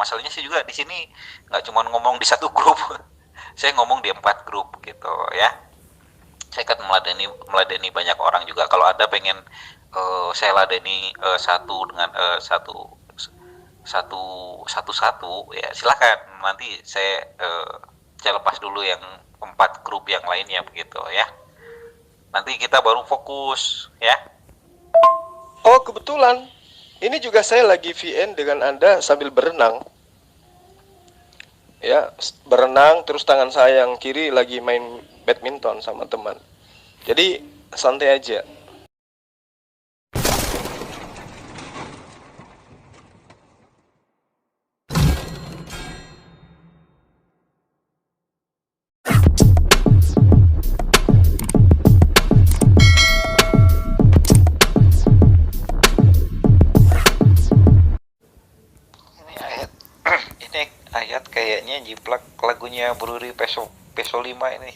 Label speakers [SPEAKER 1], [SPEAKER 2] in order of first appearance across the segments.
[SPEAKER 1] masalahnya sih juga di sini nggak cuma ngomong di satu grup, saya ngomong di 4 grup gitu ya. Saya kan meladeni meladeni banyak orang juga. Kalau ada pengen saya ladeni satu dengan satu satu ya silakan. Nanti saya lepas dulu yang 4 grup yang lainnya begitu ya. Nanti kita baru fokus ya.
[SPEAKER 2] Oh, kebetulan. Ini juga saya lagi VN dengan Anda sambil berenang. Ya, berenang terus tangan saya yang kiri lagi main badminton sama teman. Jadi santai aja.
[SPEAKER 1] Ini ayat ini ayat kayaknya jiplak lagunya Bruri Peso Peso 5 ini.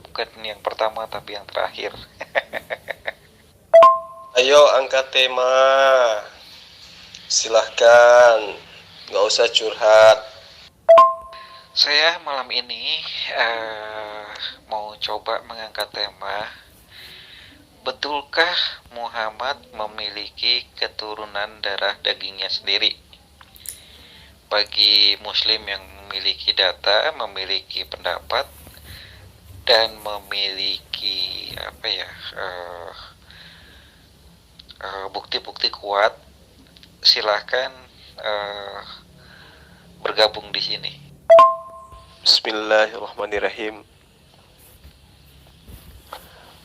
[SPEAKER 1] Bukan yang pertama tapi yang terakhir.
[SPEAKER 2] Ayo angkat tema. Silahkan. Nggak usah curhat.
[SPEAKER 1] Saya malam ini mau coba mengangkat tema, betulkah Muhammad memiliki keturunan darah dagingnya sendiri? Bagi muslim yang memiliki data, memiliki pendapat, dan memiliki bukti-bukti kuat, silahkan bergabung di sini.
[SPEAKER 2] Bismillahirrahmanirrahim.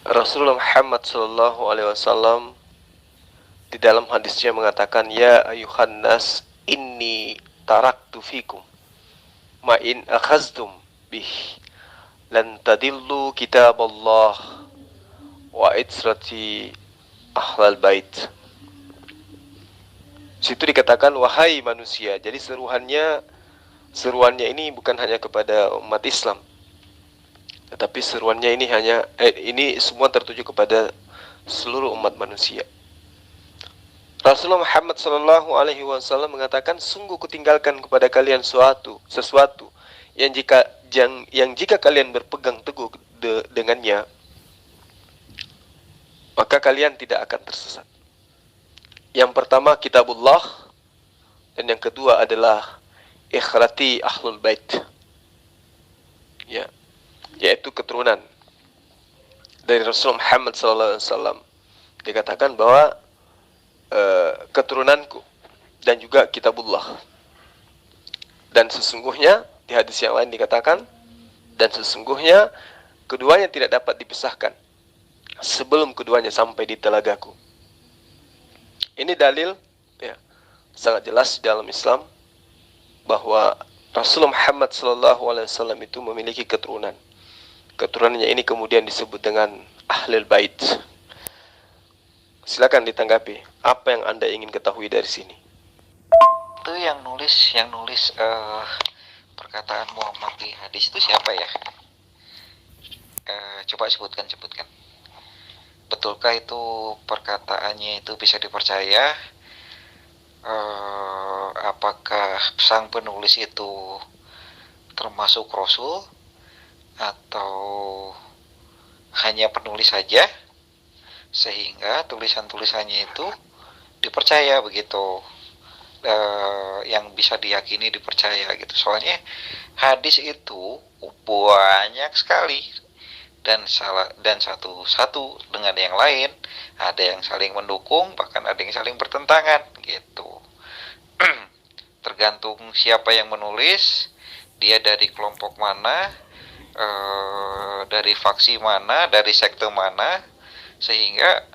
[SPEAKER 2] Rasulullah Muhammad sallallahu alaihi wasallam di dalam hadisnya mengatakan, ya ayuhan nas inni taraktu fikum ma in akhaztum bih lan tadillu kitab Allah wa itrati ahlal bait. Situ dikatakan wahai manusia. Jadi seruannya ini bukan hanya kepada umat Islam, tetapi seruannya ini semua tertuju kepada seluruh umat manusia. Rasulullah Muhammad sallallahu alaihi wasallam mengatakan, sungguh kutinggalkan kepada kalian sesuatu yang jika kalian berpegang teguh dengannya, maka kalian tidak akan tersesat. Yang pertama kitabullah, dan yang kedua adalah ikhrati ahlul bait. Ya, yaitu keturunan dari Rasulullah Muhammad sallallahu alaihi wasallam. Dikatakan bahwa keturunanku dan juga kitabullah. Dan sesungguhnya di hadis yang lain dikatakan, dan sesungguhnya keduanya tidak dapat dipisahkan sebelum keduanya sampai di telagaku. Ini dalil ya, sangat jelas dalam Islam bahwa Rasulullah Muhammad SAW itu memiliki keturunan. Keturunannya ini kemudian disebut dengan Ahlul Bait. Silakan ditanggapi. Apa yang Anda ingin ketahui dari sini?
[SPEAKER 1] Itu yang nulis perkataan Muhammad di hadis itu siapa ya? Coba sebutkan. Betulkah itu perkataannya itu bisa dipercaya? Apakah sang penulis itu termasuk Rasul atau hanya penulis saja sehingga tulisan-tulisannya itu dipercaya begitu, yang bisa diyakini dipercaya gitu. Soalnya hadis itu banyak sekali dan satu dengan yang lain, ada yang saling mendukung, bahkan ada yang saling bertentangan gitu. Tergantung siapa yang menulis, dia dari kelompok mana, dari faksi mana, dari sekte mana, sehingga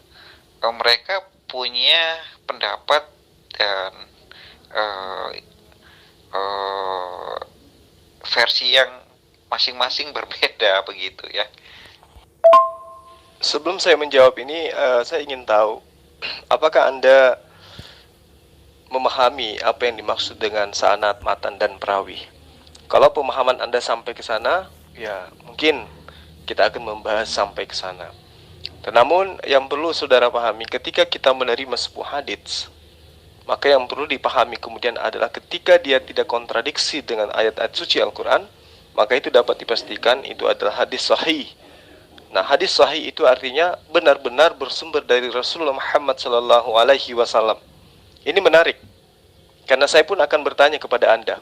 [SPEAKER 1] mereka punya pendapat dan versi yang masing-masing berbeda begitu ya.
[SPEAKER 2] Sebelum saya menjawab ini, saya ingin tahu apakah Anda memahami apa yang dimaksud dengan sanad, matan, dan perawi. Kalau pemahaman Anda sampai ke sana, ya mungkin kita akan membahas sampai ke sana. Namun yang perlu saudara pahami, ketika kita menerima sebuah hadits, Maka yang perlu dipahami kemudian adalah ketika dia tidak kontradiksi dengan ayat-ayat suci Al-Quran, maka itu dapat dipastikan itu adalah hadis sahih. Nah, hadis sahih itu artinya benar-benar bersumber dari Rasulullah Muhammad SAW. Ini menarik, karena saya pun akan bertanya kepada Anda,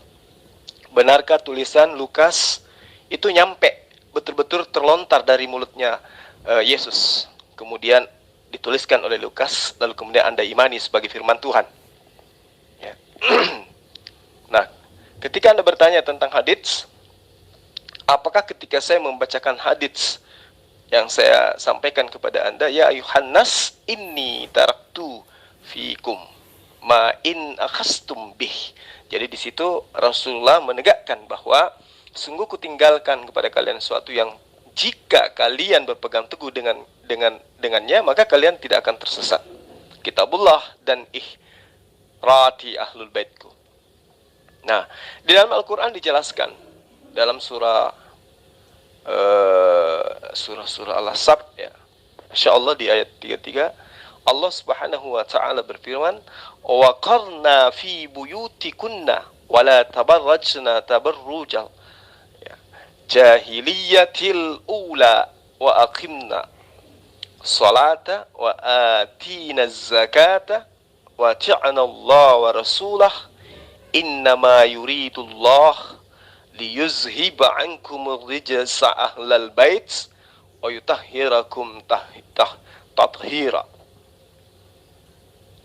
[SPEAKER 2] benarkah tulisan Lukas itu nyampe, betul-betul terlontar dari mulutnya Yesus, kemudian dituliskan oleh Lukas, lalu kemudian Anda imani sebagai firman Tuhan? Ya. Nah, ketika Anda bertanya tentang hadits, apakah ketika saya membacakan hadits yang saya sampaikan kepada Anda, ya ayuhan nas inni taraktu fikum ma in akhastum bih. Jadi di situ Rasulullah menegakkan bahwa sungguh kutinggalkan kepada kalian sesuatu yang jika kalian berpegang teguh dengannya, maka kalian tidak akan tersesat. Kitabullah dan rati ahlul baitku. Nah, di dalam Al-Quran dijelaskan dalam surah Al-Ahzab, ya, insyaallah di ayat 33, Allah Subhanahu wa taala berfirman, "Wa qarna fi buyutikunna wa la tabarrajna tabarrujal jahiliyatil ula wa aqimna salata wa atina zakata wa ta'ana Allah wa rasulah innama yuridullah liyuzhiba ankum rijsa ahlal bait wa yutahhirakum tathira."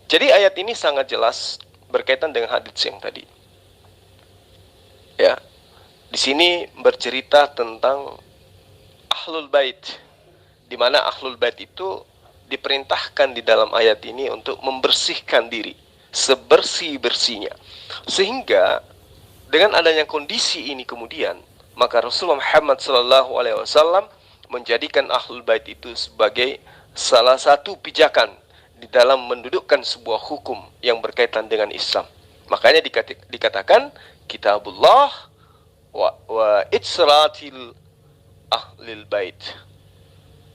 [SPEAKER 2] Jadi ayat ini sangat jelas berkaitan dengan hadits yang tadi. Ya. Di sini bercerita tentang ahlul bait, di mana ahlul bait itu diperintahkan di dalam ayat ini untuk membersihkan diri sebersih-bersihnya. Sehingga dengan adanya kondisi ini kemudian, maka Rasulullah Muhammad SAW menjadikan ahlul bait itu sebagai salah satu pijakan di dalam mendudukkan sebuah hukum yang berkaitan dengan Islam. Makanya dikatakan kitabullah wa itsratil ahlil bait.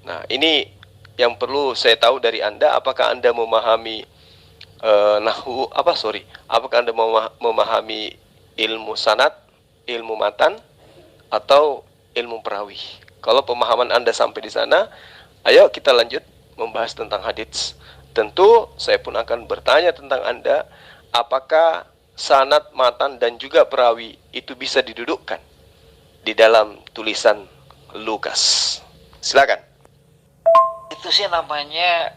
[SPEAKER 2] Nah, ini yang perlu saya tahu dari Anda. Apakah Anda memahami apakah Anda memahami ilmu sanad, ilmu matan, atau ilmu perawi? Kalau pemahaman Anda sampai di sana, ayo kita lanjut membahas tentang hadits. Tentu saya pun akan bertanya tentang Anda, apakah sanad, matan, dan juga perawi itu bisa didudukkan di dalam tulisan Lukas? Silakan.
[SPEAKER 1] Itu sih namanya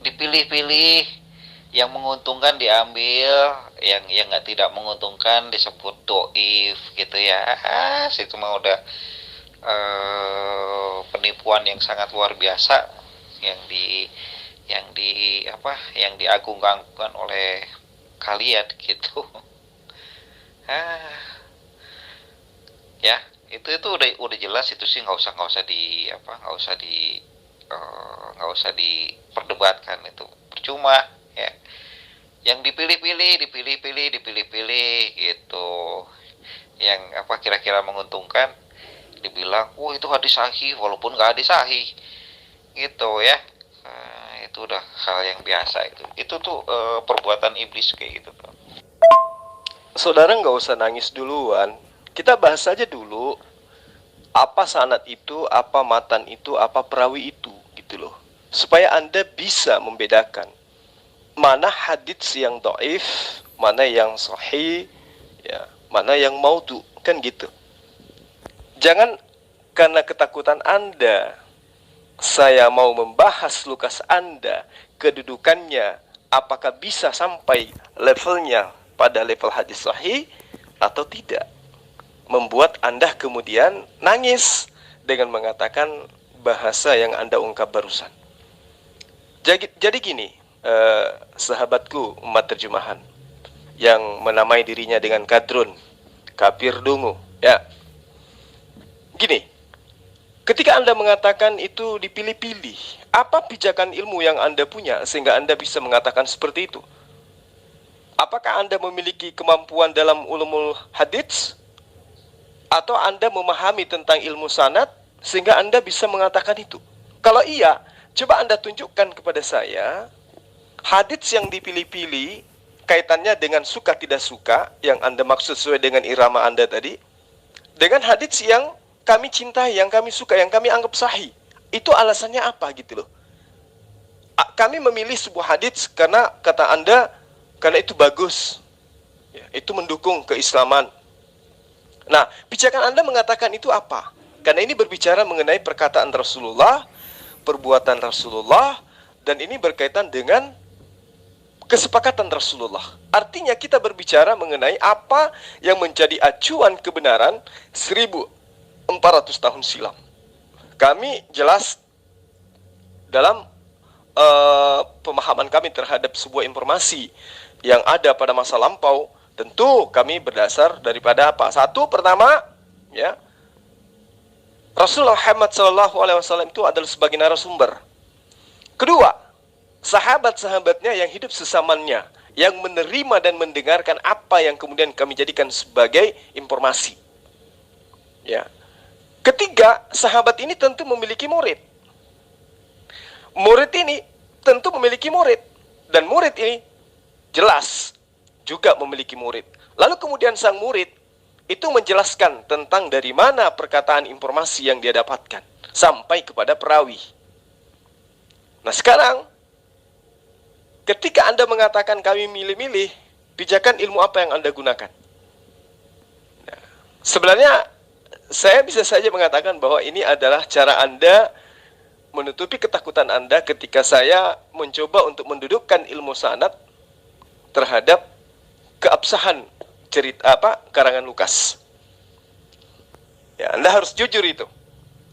[SPEAKER 1] dipilih-pilih, yang menguntungkan diambil, yang nggak tidak menguntungkan disebut doif gitu ya. Situ mah udah penipuan yang sangat luar biasa yang diagung-agungkan oleh kalian gitu. Ya, itu udah jelas, itu sih nggak usah diperdebatkan, itu percuma ya. Yang dipilih-pilih itu yang kira-kira menguntungkan, dibilang itu hadis sahih walaupun nggak hadis sahih gitu ya. Itu udah hal yang biasa, itu tuh perbuatan iblis kayak gitu tuh.
[SPEAKER 2] Saudara nggak usah nangis duluan, kita bahas saja dulu apa sanad itu, apa matan itu, apa perawi itu, gitu loh, supaya Anda bisa membedakan mana hadits yang dhaif, mana yang sahih, ya, mana yang maudhu, kan gitu. Jangan karena ketakutan Anda saya mau membahas Lukas Anda, kedudukannya, apakah bisa sampai levelnya pada level hadis sahih atau tidak, membuat Anda kemudian nangis dengan mengatakan bahasa yang Anda ungkap barusan. Jadi gini, sahabatku umat terjemahan yang menamai dirinya dengan kadrun, kafir dungu, ya. Gini, ketika Anda mengatakan itu dipilih-pilih, apa pijakan ilmu yang Anda punya sehingga Anda bisa mengatakan seperti itu? Apakah Anda memiliki kemampuan dalam ulumul hadits? Atau Anda memahami tentang ilmu sanad sehingga Anda bisa mengatakan itu? Kalau iya, coba Anda tunjukkan kepada saya Hadits yang dipilih-pilih kaitannya dengan suka tidak suka, yang Anda maksud sesuai dengan irama Anda tadi, dengan hadits yang kami cintai, yang kami suka, yang kami anggap sahih. Itu alasannya apa gitu loh. Kami memilih sebuah hadits karena kata Anda, karena itu bagus, ya, itu mendukung keislaman. Nah, pijakan Anda mengatakan itu apa? Karena ini berbicara mengenai perkataan Rasulullah, perbuatan Rasulullah, dan ini berkaitan dengan kesepakatan Rasulullah. Artinya kita berbicara mengenai apa yang menjadi acuan kebenaran 1400 tahun silam. Kami jelas dalam pemahaman kami terhadap sebuah informasi yang ada pada masa lampau, tentu kami berdasar daripada apa? Satu, pertama, ya, Rasulullah Muhammad SAW itu adalah sebagai narasumber. Kedua, sahabat-sahabatnya yang hidup sesamanya, yang menerima dan mendengarkan apa yang kemudian kami jadikan sebagai informasi. Ya. Ketiga, sahabat ini tentu memiliki murid. Murid ini tentu memiliki murid. Dan murid ini jelas juga memiliki murid. Lalu kemudian sang murid itu menjelaskan tentang dari mana perkataan informasi yang dia dapatkan sampai kepada perawi. Nah sekarang, ketika Anda mengatakan kami milih-milih, pijakan ilmu apa yang Anda gunakan? Nah, sebenarnya saya bisa saja mengatakan bahwa ini adalah cara Anda menutupi ketakutan Anda ketika saya mencoba untuk mendudukkan ilmu sanad terhadap keabsahan cerita karangan Lukas. Ya, Anda harus jujur itu.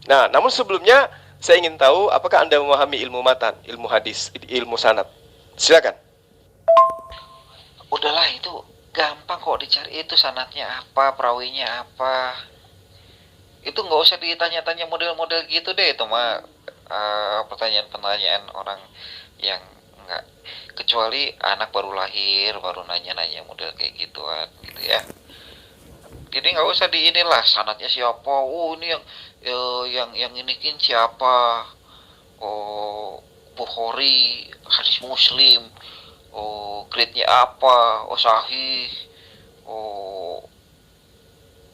[SPEAKER 2] Nah, namun sebelumnya saya ingin tahu apakah Anda memahami ilmu matan, ilmu hadis, ilmu sanad. Silakan.
[SPEAKER 1] Udahlah, itu gampang kok dicari, itu sanadnya apa, perawinya apa. Itu nggak usah ditanya-tanya model-model gitu deh, itu mah pertanyaan-pertanyaan orang yang nggak, kecuali anak baru lahir baru nanya-nanya model kayak gituan gitu ya. Jadi nggak usah di inilah sanadnya siapa, ini yang inikin siapa, Bukhari, hadis Muslim, grade-nya apa, sahih,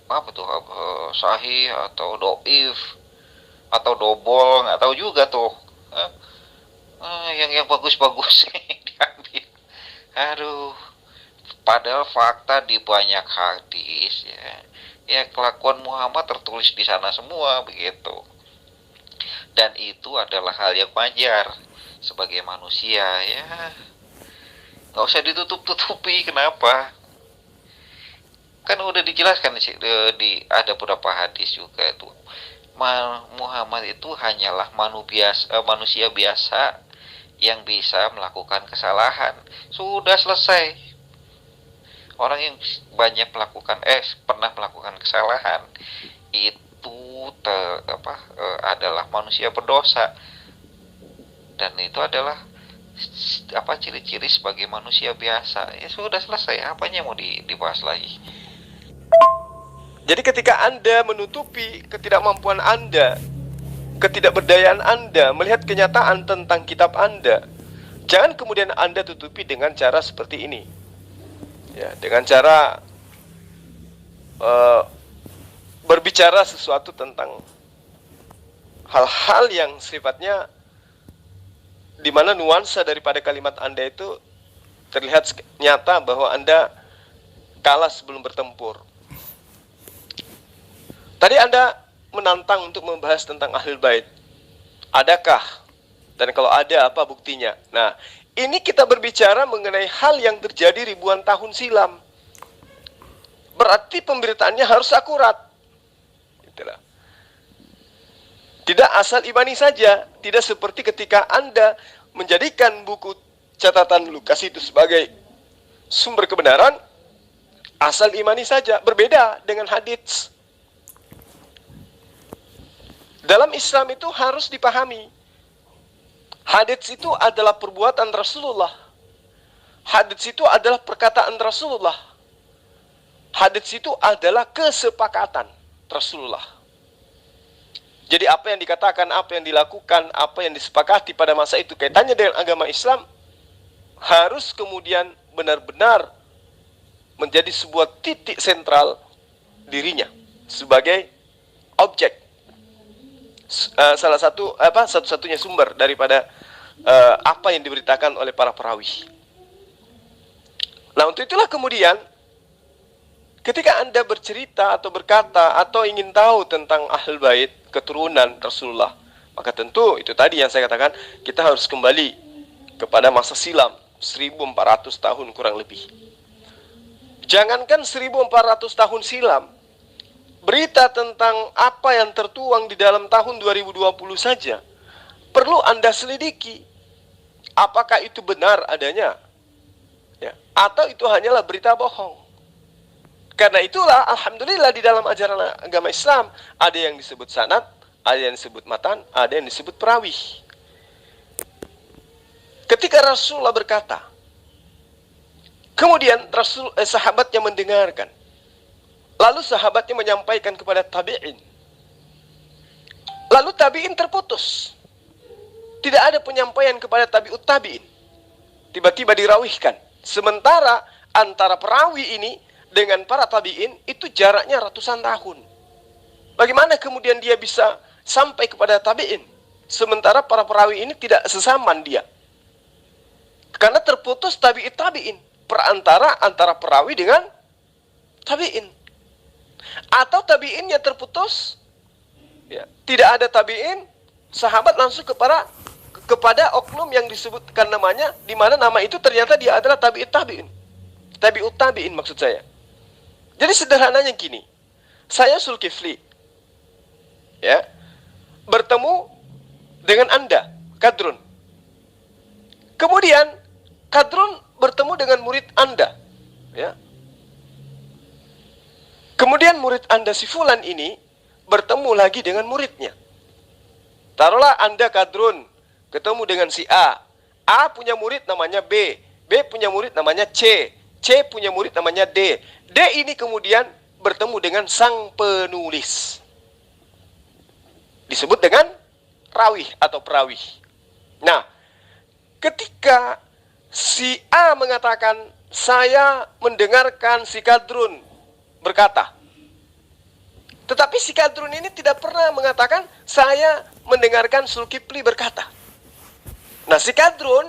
[SPEAKER 1] apa tuh, sahih atau doif atau dobol, nggak tahu juga tuh. Yang bagus-bagus diambil. Aduh, padahal fakta di banyak hadis ya kelakuan Muhammad tertulis di sana semua begitu. Dan itu adalah hal yang wajar sebagai manusia ya. Nggak usah ditutup-tutupi, kenapa? Kan udah dijelaskan di ada beberapa hadis juga itu. Muhammad itu hanyalah manusia biasa yang bisa melakukan kesalahan. Sudah selesai. Orang yang banyak pernah melakukan kesalahan itu adalah manusia berdosa. Dan itu adalah ciri-ciri sebagai manusia biasa. Ya sudah selesai. Apanya mau dibahas lagi?
[SPEAKER 2] Jadi ketika Anda menutupi ketidakmampuan Anda, ketidakberdayaan Anda melihat kenyataan tentang kitab Anda, jangan kemudian Anda tutupi dengan cara seperti ini. Ya, dengan cara berbicara sesuatu tentang hal-hal yang sifatnya di mana nuansa daripada kalimat Anda itu terlihat nyata bahwa Anda kalah sebelum bertempur. Tadi Anda menantang untuk membahas tentang Ahlul Bait. Adakah? Dan kalau ada, apa buktinya? Nah, ini kita berbicara mengenai hal yang terjadi ribuan tahun silam. Berarti pemberitaannya harus akurat. Itulah. Tidak asal imani saja. Tidak seperti ketika Anda menjadikan buku catatan Lukas itu sebagai sumber kebenaran, asal imani saja. Berbeda dengan hadits. Dalam Islam itu harus dipahami. Hadits itu adalah perbuatan Rasulullah. Hadits itu adalah perkataan Rasulullah. Hadits itu adalah kesepakatan Rasulullah. Jadi apa yang dikatakan, apa yang dilakukan, apa yang disepakati pada masa itu kaitannya dengan agama Islam, harus kemudian benar-benar menjadi sebuah titik sentral dirinya sebagai objek, salah satu satu-satunya sumber daripada apa yang diberitakan oleh para perawi. Nah, untuk itulah kemudian ketika Anda bercerita atau berkata atau ingin tahu tentang Ahlul Bait, keturunan Rasulullah, maka tentu itu tadi yang saya katakan, kita harus kembali kepada masa silam 1400 tahun kurang lebih. Jangankan 1400 tahun silam, berita tentang apa yang tertuang di dalam tahun 2020 saja perlu Anda selidiki. Apakah itu benar adanya? Ya, atau itu hanyalah berita bohong? Karena itulah, alhamdulillah, di dalam ajaran agama Islam ada yang disebut sanad, ada yang disebut matan, ada yang disebut perawi. Ketika Rasulullah berkata, kemudian sahabatnya mendengarkan, lalu sahabatnya menyampaikan kepada tabi'in, lalu tabi'in terputus. Tidak ada penyampaian kepada tabi'ut tabi'in. Tiba-tiba dirawihkan. Sementara antara perawi ini dengan para tabi'in itu jaraknya ratusan tahun. Bagaimana kemudian dia bisa sampai kepada tabi'in, sementara para perawi ini tidak sesaman dia? Karena terputus tabi'it tabi'in, perantara antara perawi dengan tabi'in. Atau tabi'innya terputus, ya, tidak ada tabi'in, sahabat langsung kepada oknum yang disebutkan namanya, di mana nama itu ternyata dia adalah tabi'it tabi'in, tabi'ut tabi'in maksud saya. Jadi sederhananya gini, saya Zulkifli, ya, bertemu dengan Anda, Kadrun. Kemudian Kadrun bertemu dengan murid Anda, ya. Kemudian murid Anda si Fulan ini bertemu lagi dengan muridnya. Taruhlah Anda Kadrun ketemu dengan si A. A punya murid namanya B. B punya murid namanya C. C punya murid namanya D. D ini kemudian bertemu dengan sang penulis. Disebut dengan rawih atau perawih. Nah, ketika si A mengatakan, saya mendengarkan si Kadrun berkata. Tetapi si Kadrun ini tidak pernah mengatakan, saya mendengarkan Zulkifli berkata. Nah, si Kadrun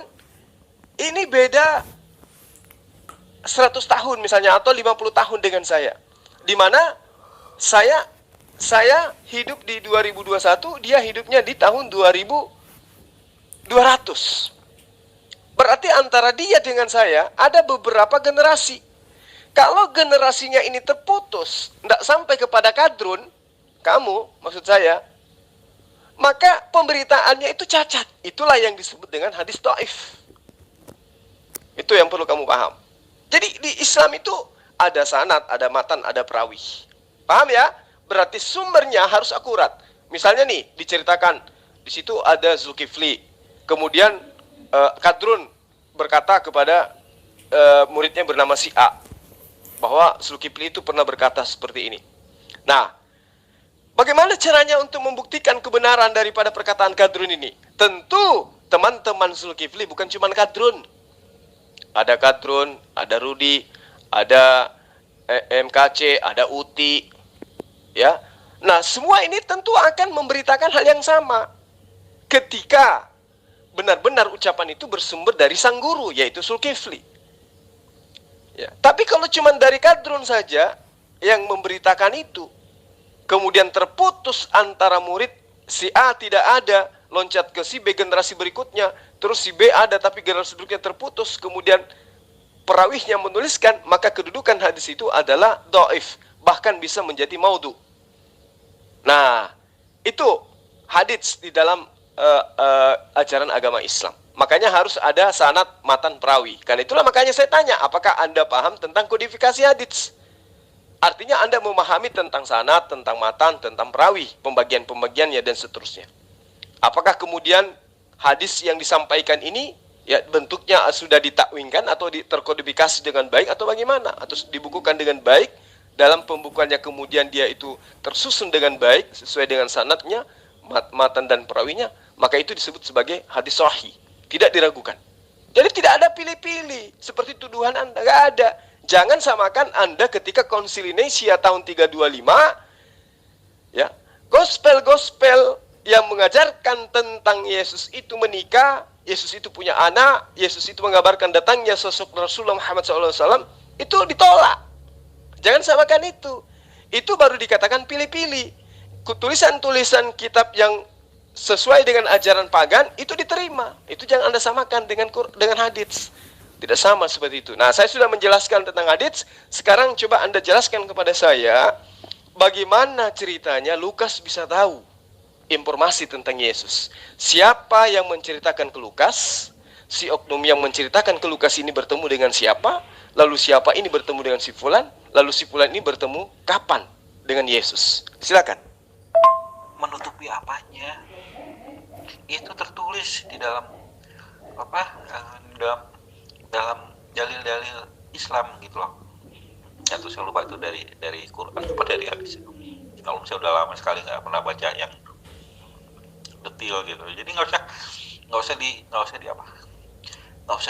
[SPEAKER 2] ini beda 100 tahun misalnya, atau 50 tahun dengan saya. Di mana saya hidup di 2021, dia hidupnya di tahun 2200. Berarti antara dia dengan saya ada beberapa generasi. Kalau generasinya ini terputus, tidak sampai kepada Kadrun, kamu, maksud saya, maka pemberitaannya itu cacat. Itulah yang disebut dengan hadis dhaif. Itu yang perlu kamu paham. Jadi di Islam itu ada sanad, ada matan, ada perawi. Paham ya? Berarti sumbernya harus akurat. Misalnya nih, diceritakan, di situ ada Zulkifli. Kemudian Kadrun berkata kepada muridnya bernama si A, bahwa Zulkifli itu pernah berkata seperti ini. Nah, bagaimana caranya untuk membuktikan kebenaran daripada perkataan Kadrun ini? Tentu teman-teman Zulkifli bukan cuma Kadrun. Ada Kadrun, ada Rudi, ada MKC, ada Uti, ya. Nah, semua ini tentu akan memberitakan hal yang sama. Ketika benar-benar ucapan itu bersumber dari sang guru, yaitu Zulkifli. Ya. Tapi kalau cuma dari Kadrun saja yang memberitakan itu, kemudian terputus antara murid, si A tidak ada, loncat ke si B generasi berikutnya, terus si B ada tapi generasi berikutnya terputus, kemudian perawihnya menuliskan, maka kedudukan hadis itu adalah dhaif, bahkan bisa menjadi maudhu. Nah, itu hadis di dalam ajaran agama Islam. Makanya harus ada sanad, matan, perawi. Karena itulah makanya saya tanya, apakah Anda paham tentang kodifikasi hadits? Artinya Anda memahami tentang sanad, tentang matan, tentang perawi, pembagian-pembagiannya dan seterusnya. Apakah kemudian hadis yang disampaikan ini ya bentuknya sudah ditakwinkan atau terkodifikasi dengan baik atau bagaimana? Atau dibukukan dengan baik, dalam pembukuannya kemudian dia itu tersusun dengan baik sesuai dengan sanadnya, matan dan perawinya, maka itu disebut sebagai hadis sahih. Tidak diragukan. Jadi tidak ada pilih-pilih seperti tuduhan Anda, nggak ada. Jangan samakan Anda ketika Konsili Nicea tahun 325, ya, gospel-gospel yang mengajarkan tentang Yesus itu menikah, Yesus itu punya anak, Yesus itu menggambarkan datangnya sosok Rasulullah Muhammad SAW, itu ditolak. Jangan samakan itu. Itu baru dikatakan pilih-pilih. Tulisan-tulisan kitab yang sesuai dengan ajaran pagan itu diterima. Itu jangan Anda samakan dengan hadits. Tidak sama seperti itu. Nah, saya sudah menjelaskan tentang hadits. Sekarang coba Anda jelaskan kepada saya bagaimana ceritanya Lukas bisa tahu informasi tentang Yesus. Siapa yang menceritakan ke Lukas? Si oknum yang menceritakan ke Lukas ini bertemu dengan siapa? Lalu siapa ini bertemu dengan si fulan? Lalu si fulan ini bertemu kapan dengan Yesus? Silakan.
[SPEAKER 1] Menutupi apanya? Itu tertulis di dalam dalam dalil-dalil Islam gitu loh. Ya tuh saya lupa itu dari Quran apa dari hadis. Kalau saya udah lama sekali nggak pernah baca yang detail gitu. Jadi nggak usah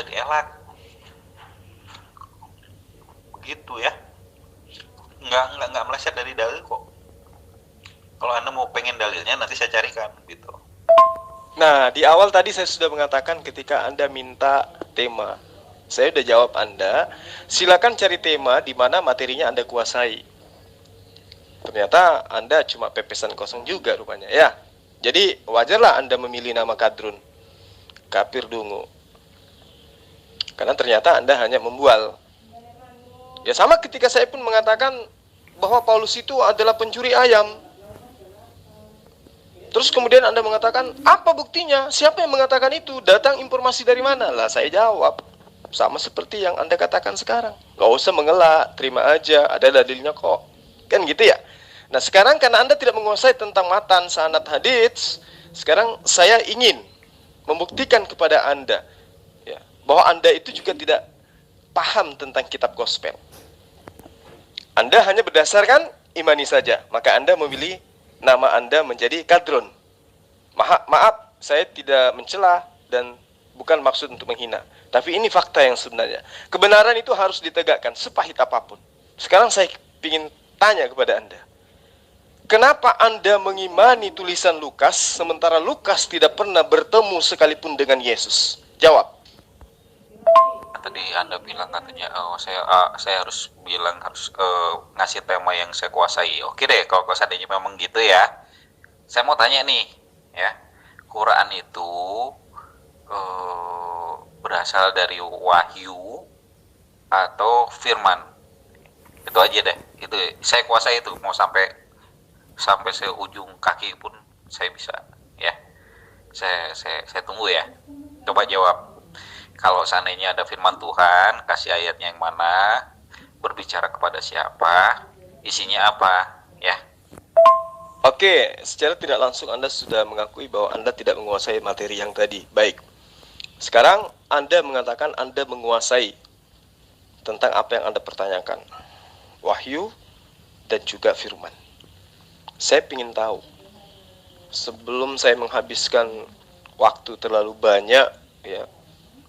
[SPEAKER 1] dielak. Begitu ya. Nggak meleset dari dalil kok. Kalau Anda mau pengen dalilnya nanti saya carikan gitu.
[SPEAKER 2] Nah, di awal tadi saya sudah mengatakan ketika Anda minta tema, saya sudah jawab Anda, silakan cari tema di mana materinya Anda kuasai. Ternyata Anda cuma pepesan kosong juga rupanya, ya. Jadi wajarlah Anda memilih nama Kadrun, Kafir Dungu. Karena ternyata Anda hanya membual. Ya sama ketika saya pun mengatakan bahwa Paulus itu adalah pencuri ayam. Terus kemudian Anda mengatakan, apa buktinya? Siapa yang mengatakan itu? Datang informasi dari mana? Lah saya jawab, sama seperti yang Anda katakan sekarang. Gak usah mengelak, terima aja, ada dalilnya kok. Kan gitu ya? Nah sekarang karena Anda tidak menguasai tentang matan sanad hadits, sekarang saya ingin membuktikan kepada Anda ya, bahwa Anda itu juga tidak paham tentang kitab gospel. Anda hanya berdasarkan imani saja, maka Anda memilih nama Anda menjadi Kadrun. Maaf, saya tidak mencela dan bukan maksud untuk menghina. Tapi ini fakta yang sebenarnya. Kebenaran itu harus ditegakkan sepahit apapun. Sekarang saya ingin tanya kepada Anda. Kenapa Anda mengimani tulisan Lukas sementara Lukas tidak pernah bertemu sekalipun dengan Yesus? Jawab.
[SPEAKER 1] Tadi Anda bilang katanya saya harus ngasih tema yang saya kuasai. Oke deh, kalau seandainya memang gitu ya. Saya mau tanya nih, ya. Quran itu berasal dari wahyu atau firman? Itu aja deh. Itu saya kuasai itu, mau sampai seujung kaki pun saya bisa, ya. Saya tunggu ya. Coba jawab. Kalau seandainya ada firman Tuhan, kasih ayatnya yang mana, berbicara kepada siapa, isinya apa, ya.
[SPEAKER 2] Oke, secara tidak langsung Anda sudah mengakui bahwa Anda tidak menguasai materi yang tadi. Baik. Sekarang Anda mengatakan Anda menguasai tentang apa yang Anda pertanyakan. Wahyu dan juga firman. Saya ingin tahu, sebelum saya menghabiskan waktu terlalu banyak, ya,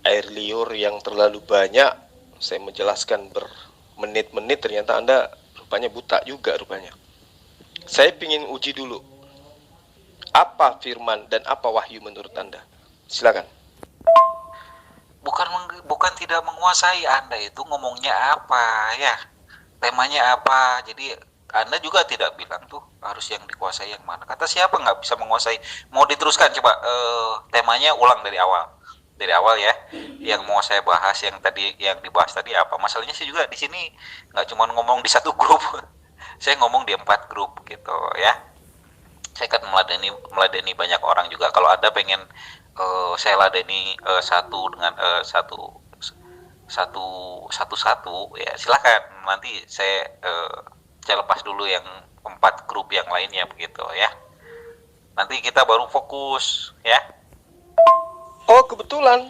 [SPEAKER 2] air liur yang terlalu banyak, saya menjelaskan bermenit-menit, ternyata Anda rupanya buta juga rupanya. Saya ingin uji dulu, apa firman dan apa wahyu menurut Anda? Silakan.
[SPEAKER 1] Bukan tidak menguasai, Anda itu ngomongnya apa, ya. Temanya apa, jadi Anda juga tidak bilang tuh harus yang dikuasai yang mana. Kata siapa nggak bisa menguasai? Mau diteruskan coba temanya ulang dari awal. Dari awal ya, yang mau saya bahas yang dibahas tadi apa? Masalahnya sih juga di sini nggak cuma ngomong di satu grup, saya ngomong di 4 grup gitu ya. Saya kan meladeni banyak orang juga. Kalau Anda pengen saya ladeni satu dengan satu ya silakan. Nanti saya lepas dulu yang 4 grup yang lainnya begitu ya. Nanti kita baru fokus ya.
[SPEAKER 2] Oh kebetulan,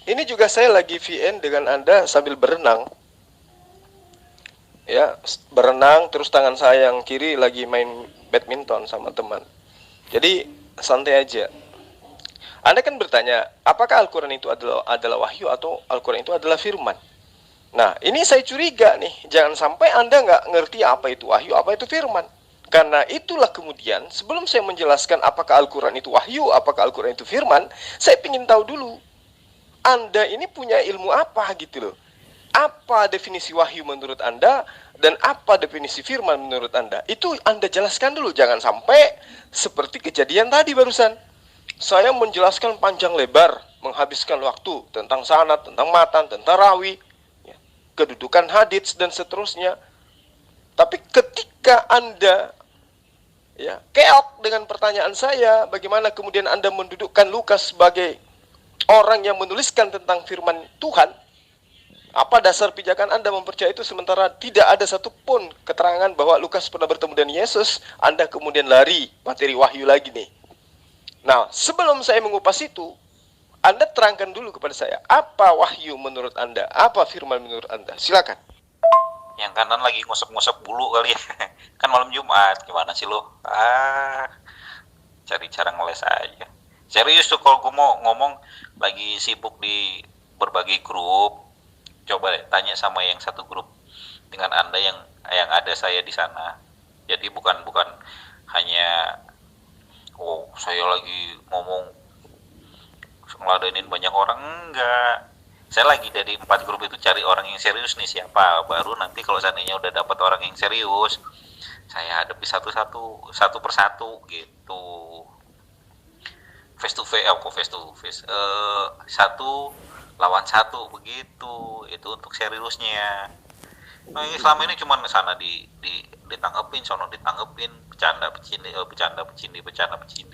[SPEAKER 2] ini juga saya lagi VN dengan Anda sambil berenang. Ya, berenang terus tangan saya yang kiri lagi main badminton sama teman. Jadi santai aja. Anda kan bertanya, apakah Al-Quran itu adalah wahyu atau Al-Quran itu adalah firman? Nah, ini saya curiga nih, jangan sampai Anda nggak ngerti apa itu wahyu, apa itu firman. Karena itulah kemudian, sebelum saya menjelaskan apakah Al-Quran itu wahyu, apakah Al-Quran itu firman, saya ingin tahu dulu, Anda ini punya ilmu apa gitu loh. Apa definisi wahyu menurut Anda, dan apa definisi firman menurut Anda? Itu Anda jelaskan dulu, jangan sampai seperti kejadian tadi barusan. Saya menjelaskan panjang lebar, menghabiskan waktu tentang sanad, tentang matan, tentang rawi, kedudukan hadits dan seterusnya. Tapi ketika Anda keok dengan pertanyaan saya, bagaimana kemudian Anda mendudukkan Lukas sebagai orang yang menuliskan tentang firman Tuhan? Apa dasar pijakan Anda mempercayai itu sementara tidak ada satupun keterangan bahwa Lukas pernah bertemu dengan Yesus? Anda kemudian lari materi wahyu lagi nih. Nah, sebelum saya mengupas itu, Anda terangkan dulu kepada saya, apa wahyu menurut Anda? Apa firman menurut Anda? Silakan.
[SPEAKER 1] Yang kanan lagi ngusap-ngusap bulu kali ya. Kan malam Jumat, gimana sih lo? Cari cara ngeles aja. Serius tuh kalau gue mau ngomong lagi sibuk di berbagai grup. Coba deh tanya sama yang satu grup dengan Anda yang ada saya di sana. Jadi bukan hanya saya lagi ngomong ngeladenin banyak orang, enggak. Saya lagi dari 4 grup itu cari orang yang serius nih siapa. Baru nanti kalau seandainya udah dapat orang yang serius, saya hadapi satu persatu gitu. Face to face. Satu lawan satu begitu. Itu untuk seriusnya. Nah, selama ini cuma sana ditanggepin, sono ditanggepin, bercanda pecindi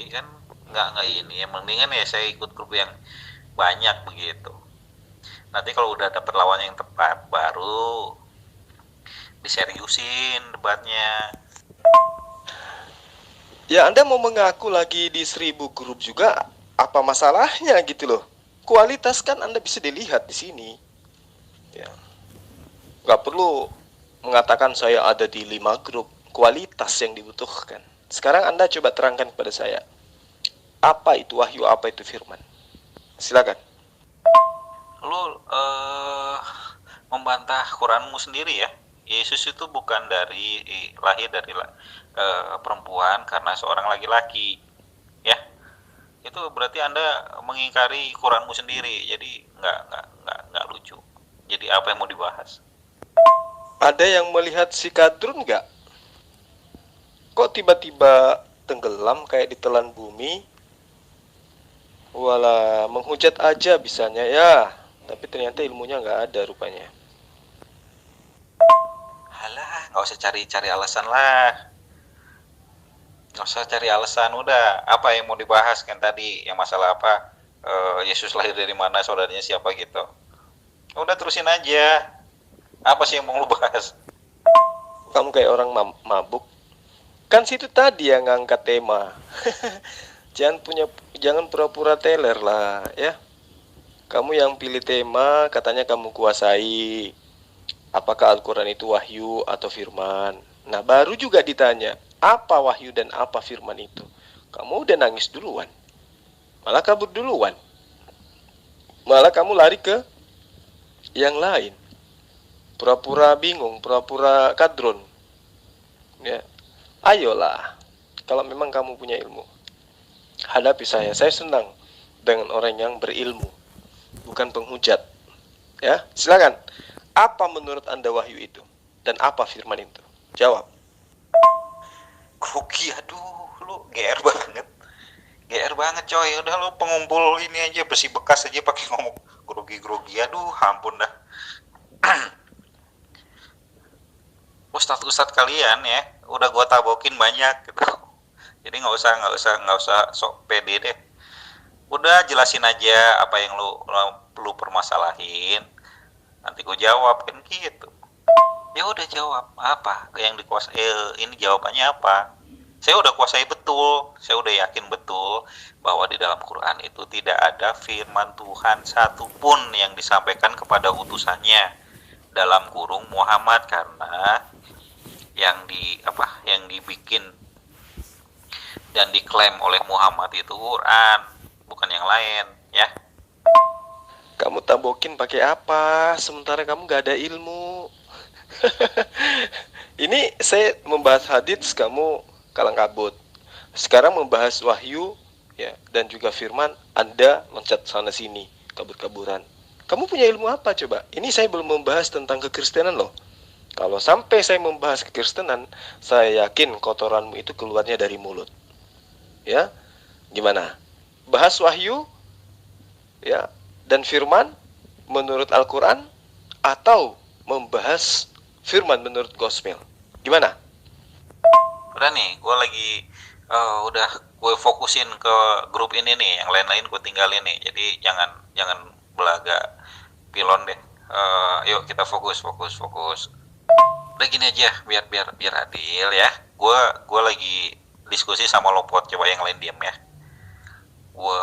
[SPEAKER 1] kan nggak ini ya. Mendingan ya saya ikut grup yang banyak begitu. Nanti kalau udah dapet lawan yang tepat baru diseriusin debatnya.
[SPEAKER 2] Ya, Anda mau mengaku lagi di 1000 grup juga, apa masalahnya gitu loh. Kualitas kan Anda bisa dilihat di sini. Ya. Gak perlu mengatakan saya ada di 5 grup. Kualitas yang dibutuhkan. Sekarang Anda coba terangkan kepada saya, apa itu wahyu, apa itu firman? Silakan.
[SPEAKER 1] Lu membantah Quranmu sendiri ya. Yesus itu bukan lahir dari perempuan karena seorang laki-laki. Ya. Itu berarti Anda mengingkari Quranmu sendiri. Jadi nggak lucu. Jadi apa yang mau dibahas?
[SPEAKER 2] Ada yang melihat si Kadrun nggak? Kok tiba-tiba tenggelam kayak ditelan bumi? Walah, menghujat aja bisanya ya. Tapi ternyata ilmunya nggak ada rupanya.
[SPEAKER 1] Halah, nggak usah cari alasan lah. Nggak usah cari alasan, udah. Apa yang mau dibahas kan tadi? Yang masalah apa? Yesus lahir dari mana, saudaranya siapa gitu. Udah terusin aja. Apa sih yang mau lu bahas?
[SPEAKER 2] Kamu kayak orang mabuk. Kan situ tadi yang ngangkat tema. Jangan pura-pura teler lah ya. Kamu yang pilih tema, katanya kamu kuasai. Apakah Al-Quran itu wahyu atau firman? Nah, baru juga ditanya, apa wahyu dan apa firman itu? Kamu udah nangis duluan. Malah kabur duluan. Malah kamu lari ke yang lain. Pura-pura bingung, pura-pura kadron. Ya. Ayolah, kalau memang kamu punya ilmu, hadapi saya. Saya senang dengan orang yang berilmu, bukan penghujat. Ya, silakan. Apa menurut Anda wahyu itu? Dan apa firman itu? Jawab.
[SPEAKER 1] Grogi, aduh, lu GR banget. GR banget coy, udah lu pengumpul ini aja, besi bekas aja pakai ngomong grogi, aduh, ampun dah. Ustadz kalian ya, udah gua tabokin banyak gitu. Jadi nggak usah sok pede deh. Udah jelasin aja apa yang lu permasalahin. Nanti gue jawab kan gitu. Ya udah jawab apa yang dikuasai, ini jawabannya apa. Saya udah kuasai betul, saya udah yakin betul bahwa di dalam Quran itu tidak ada firman Tuhan satupun yang disampaikan kepada utusannya dalam kurung Muhammad, karena yang dibikin dan diklaim oleh Muhammad itu Quran, bukan yang lain ya.
[SPEAKER 2] Kamu tambokin pakai apa? Sementara kamu gak ada ilmu. Ini saya membahas hadits, kamu kalang kabut. Sekarang membahas wahyu ya, dan juga firman, Anda loncat sana sini, kabur-kaburan. Kamu punya ilmu apa coba? Ini saya belum membahas tentang kekristenan loh. Kalau sampai saya membahas kekristenan, saya yakin kotoranmu itu keluarnya dari mulut. Ya, gimana? Bahas wahyu ya dan firman menurut Al-Quran, atau membahas firman menurut gospel? Gimana?
[SPEAKER 1] Udah nih, gue lagi udah gue fokusin ke grup ini nih, yang lain-lain gue tinggalin nih. Jadi jangan belaga pilon deh. Yuk kita fokus. Udah gini aja, biar adil ya. Gue lagi diskusi sama Lopot, coba yang lain diam ya. Gue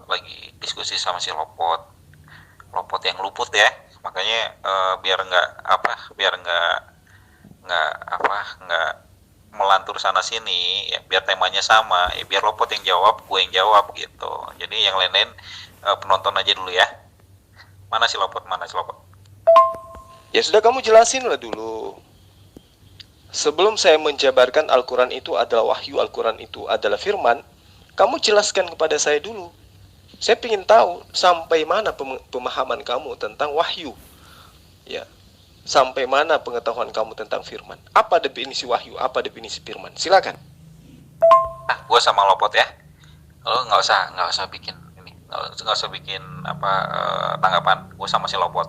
[SPEAKER 1] lagi diskusi sama si Lopot yang luput ya, makanya biar nggak melantur sana sini ya, biar temanya sama ya, biar Lopot yang jawab, gue yang jawab gitu. Jadi yang lain-lain penonton aja dulu ya. Mana si Lopot?
[SPEAKER 2] Ya sudah, kamu jelasin lah dulu. Sebelum saya menjabarkan Al-Quran itu adalah wahyu, Al-Quran itu adalah firman, kamu jelaskan kepada saya dulu. Saya ingin tahu sampai mana pemahaman kamu tentang wahyu. Ya. Sampai mana pengetahuan kamu tentang firman? Apa definisi wahyu? Apa definisi firman? Silakan.
[SPEAKER 1] Gue sama Lopot ya. Lo nggak usah bikin ini, nggak usah bikin tanggapan. Gue sama si Lopot.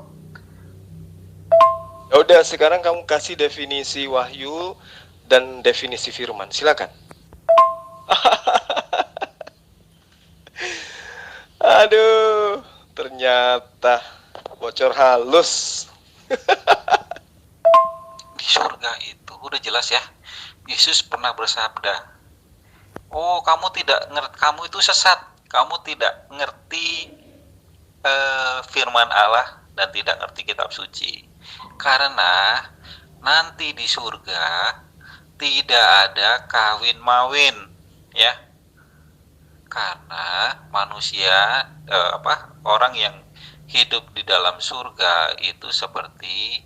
[SPEAKER 2] Ya udah, sekarang kamu kasih definisi wahyu dan definisi firman. Silakan. Aduh, ternyata bocor halus.
[SPEAKER 1] Di surga itu udah jelas ya. Yesus pernah bersabda, "Oh, kamu itu sesat. Kamu tidak ngerti firman Allah dan tidak ngerti kitab suci. Karena nanti di surga tidak ada kawin mawin, ya. Karena manusia orang yang hidup di dalam surga itu seperti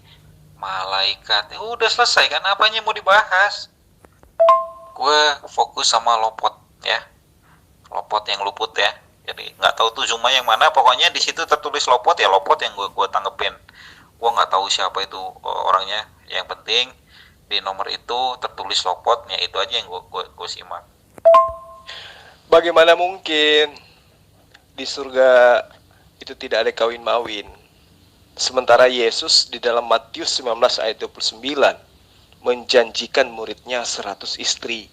[SPEAKER 1] malaikat." Udah selesai kan, apanya mau dibahas? Gue fokus sama Lopot ya, Lopot yang luput ya. Jadi nggak tahu tuh Zuma yang mana, pokoknya di situ tertulis Lopot ya, Lopot yang gue tanggepin. Gue nggak tahu siapa itu orangnya, yang penting di nomor itu tertulis Lopotnya, itu aja yang gue simak.
[SPEAKER 2] Bagaimana mungkin di surga itu tidak ada kawin mawin? Sementara Yesus di dalam Matius 19 ayat 29 menjanjikan muridnya 100 istri.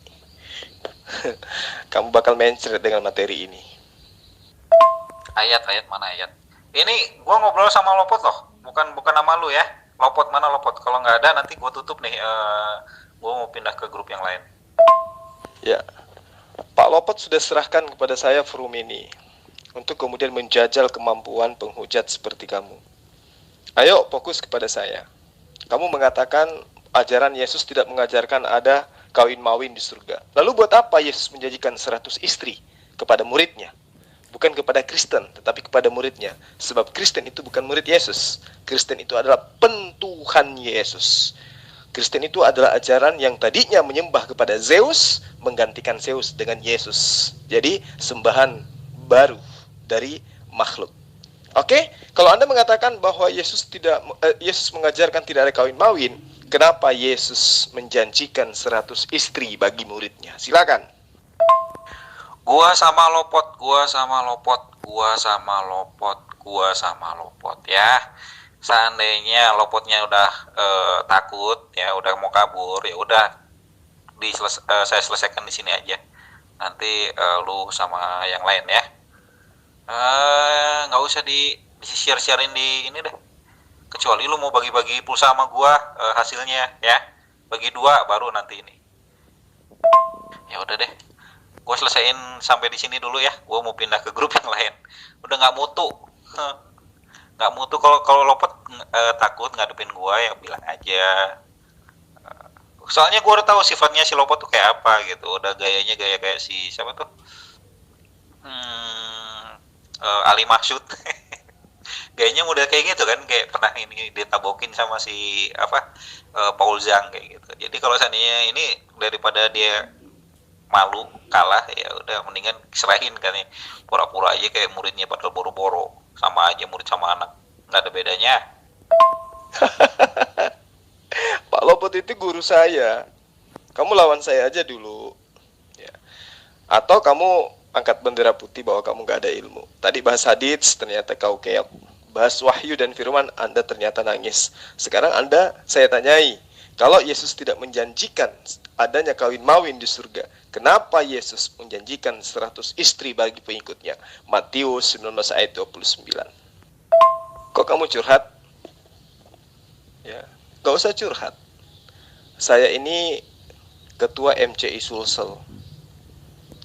[SPEAKER 2] Kamu bakal mencret dengan materi ini.
[SPEAKER 1] Ayat mana ayat? Ini gue ngobrol sama Lopot loh, bukan sama lu ya. Lopot mana Lopot? Kalau nggak ada nanti gue tutup nih. Gue mau pindah ke grup yang lain.
[SPEAKER 2] Ya, Pak Lopot sudah serahkan kepada saya forum ini untuk kemudian menjajal kemampuan penghujat seperti kamu. Ayo fokus kepada saya. Kamu mengatakan ajaran Yesus tidak mengajarkan ada kawin mawin di surga. Lalu buat apa Yesus menjanjikan 100 istri kepada muridnya? Bukan kepada Kristen, tetapi kepada muridnya. Sebab Kristen itu bukan murid Yesus. Kristen itu adalah pentuhan Yesus. Kristen itu adalah ajaran yang tadinya menyembah kepada Zeus, menggantikan Zeus dengan Yesus. Jadi sembahan baru dari makhluk. Oke, kalau Anda mengatakan bahwa Yesus mengajarkan tidak ada kawin mawin, kenapa Yesus menjanjikan 100 istri bagi muridnya? Silakan.
[SPEAKER 1] Gua sama Lopot ya. Seandainya Lopotnya udah takut ya, udah mau kabur, ya udah saya selesaikan di sini aja. Nanti lu sama yang lain ya. Nggak usah di share-sharein di ini deh. Kecuali lu mau bagi-bagi pulsa sama gua hasilnya ya. Bagi 2 baru nanti ini. Ya udah deh. Gua selesaiin sampai di sini dulu ya. Gua mau pindah ke grup yang lain. Udah nggak mutu. Nggak mutu. Kalau Lopot takut ngadepin gua ya bilang aja. Soalnya gua udah tahu sifatnya si Lopot tuh kayak apa gitu. Udah gayanya gaya kayak si siapa tuh? Ali Masyud. Kayaknya model kayak gitu kan, kayak pernah ini ditabokin sama si apa, Paul Zhang kayak gitu. Jadi kalau seandainya ini daripada dia malu kalah, ya udah mendingan serahin kan ya, pura-pura aja kayak muridnya padahal boro-boro, sama aja murid sama anak, nggak ada bedanya.
[SPEAKER 2] Pak Lopot itu guru saya. Kamu lawan saya aja dulu. Ya. Atau kamu angkat bendera putih bahwa kamu gak ada ilmu. Tadi bahas hadits, ternyata kau keok. Bahas wahyu dan firman, Anda ternyata nangis. Sekarang Anda, saya tanyai, kalau Yesus tidak menjanjikan adanya kawin mawin di surga, kenapa Yesus menjanjikan 100 istri bagi pengikutnya? Matius 19 ayat 29. Kok kamu curhat? Ya, gak usah curhat. Saya ini ketua MCI Sulsel,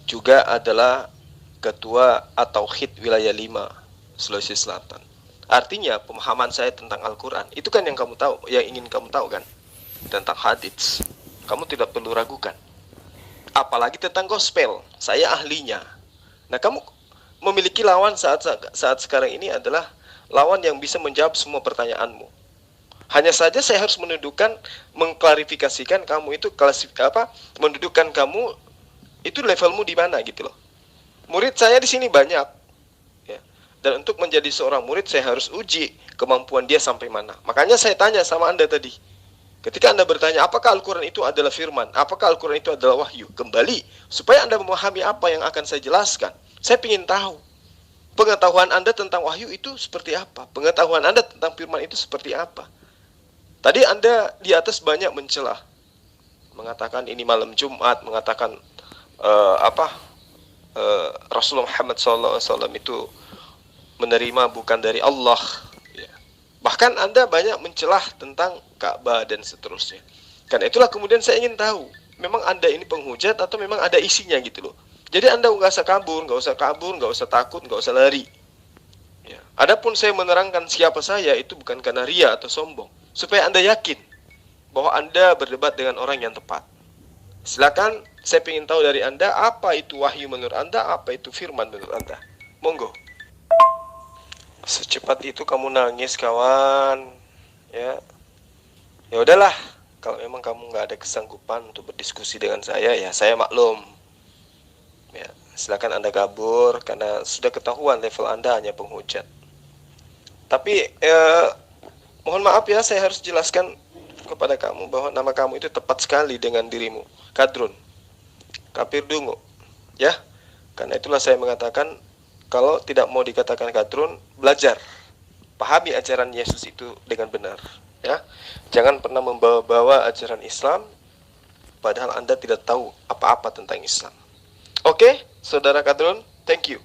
[SPEAKER 2] juga adalah ketua At-Tauhid wilayah 5 Sulawesi Selatan. Artinya pemahaman saya tentang Al-Quran itu kan yang kamu tahu, yang ingin kamu tahu kan, tentang hadits. Kamu tidak perlu ragukan. Apalagi tentang gospel, saya ahlinya. Nah, kamu memiliki lawan saat sekarang ini adalah lawan yang bisa menjawab semua pertanyaanmu. Hanya saja saya harus mengklarifikasikan kamu itu mendudukkan kamu itu levelmu di mana gitu loh. Murid saya di sini banyak, ya. Dan untuk menjadi seorang murid saya harus uji kemampuan dia sampai mana. Makanya saya tanya sama Anda tadi. Ketika Anda bertanya, apakah Al-Quran itu adalah firman? Apakah Al-Quran itu adalah wahyu? Kembali, supaya Anda memahami apa yang akan saya jelaskan. Saya ingin tahu, pengetahuan Anda tentang wahyu itu seperti apa? Pengetahuan Anda tentang firman itu seperti apa? Tadi Anda di atas banyak mencelah. Mengatakan ini malam Jumat, mengatakan Rasulullah Muhammad SAW itu menerima bukan dari Allah. Bahkan Anda banyak mencelah tentang Ka'bah dan seterusnya. Karena itulah kemudian saya ingin tahu, memang Anda ini penghujat atau memang ada isinya gitu loh. Jadi Anda nggak usah kabur, nggak usah takut, nggak usah lari. Ya. Adapun saya menerangkan siapa saya itu bukan karena ria atau sombong, supaya Anda yakin bahwa Anda berdebat dengan orang yang tepat. Silakan, saya ingin tahu dari Anda apa itu wahyu menurut Anda, apa itu firman menurut Anda. Monggo. Secepat itu kamu nangis kawan, ya. Ya udahlah, kalau memang kamu nggak ada kesanggupan untuk berdiskusi dengan saya, ya saya maklum. Ya, silakan Anda kabur karena sudah ketahuan level Anda hanya penghujat. Tapi mohon maaf ya, saya harus jelaskan kepada kamu bahwa nama kamu itu tepat sekali dengan dirimu, Kadrun, kafir dungu, ya. Karena itulah saya mengatakan, kalau tidak mau dikatakan Kadrun, belajar, pahami ajaran Yesus itu dengan benar, ya. Jangan pernah membawa-bawa ajaran Islam, padahal Anda tidak tahu apa-apa tentang Islam. Oke, saudara Kadrun, thank you.